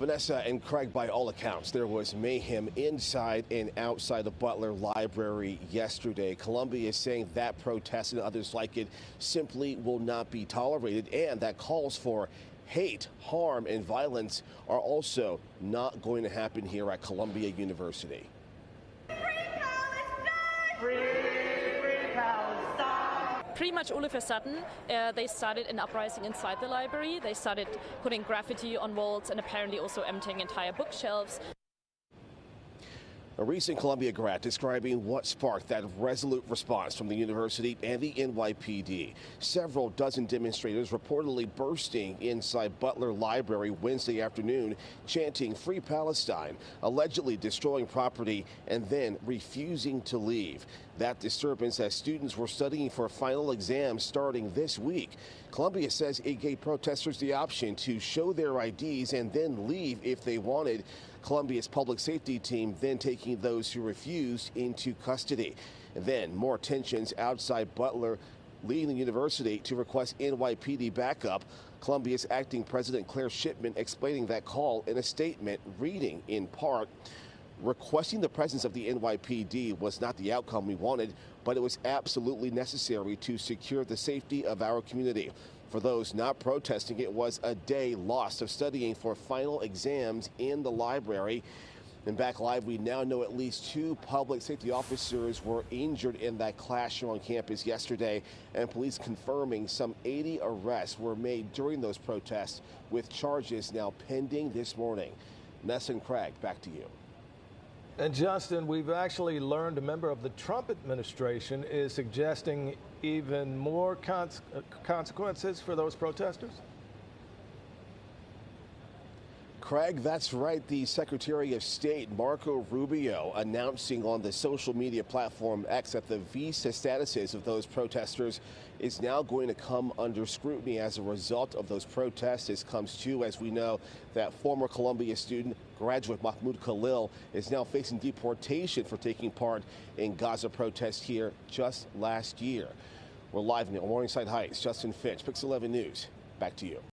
Vanessa and Craig, by all accounts, there was mayhem inside and outside the Butler Library yesterday. Columbia is saying that protest and others like it simply will not be tolerated, and that calls for hate, harm, and violence are also not going to happen here at Columbia University. Free Palestine! Free Palestine! Pretty much all of a sudden, they started an uprising inside the library. They started putting graffiti on walls and apparently also emptying entire bookshelves. A recent Columbia grad describing what sparked that resolute response from the university and the NYPD. Several dozen demonstrators reportedly bursting inside Butler Library Wednesday afternoon, chanting "Free Palestine," allegedly destroying property and then refusing to leave. That disturbance as students were studying for final exams starting this week. Columbia says it gave protesters the option to show their IDs and then leave if they wanted. Columbia's public safety team then taking those who refused into custody. And then more tensions outside Butler, leading the university to request NYPD backup. Columbia's acting president Claire Shipman explaining that call in a statement, reading in part, "Requesting the presence of the NYPD was not the outcome we wanted, but it was absolutely necessary to secure the safety of our community. For those not protesting, it was a day lost of studying for final exams in the library." And back live, we now know at least 2 public safety officers were injured in that clash on campus yesterday, and police confirming some 80 arrests were made during those protests, with charges now pending this morning. Ness and Craig, back to you. And Justin, we've actually learned a member of the Trump administration is suggesting even more consequences for those protesters. Craig, that's right. The Secretary of State, Marco Rubio, announcing on the social media platform X that the visa statuses of those protesters is now going to come under scrutiny as a result of those protests. This comes to, as we know, that former Columbia student, graduate Mahmoud Khalil, is now facing deportation for taking part in Gaza protests here just last year. We're live in Morningside Heights. Justin Finch, Pix 11 News. Back to you.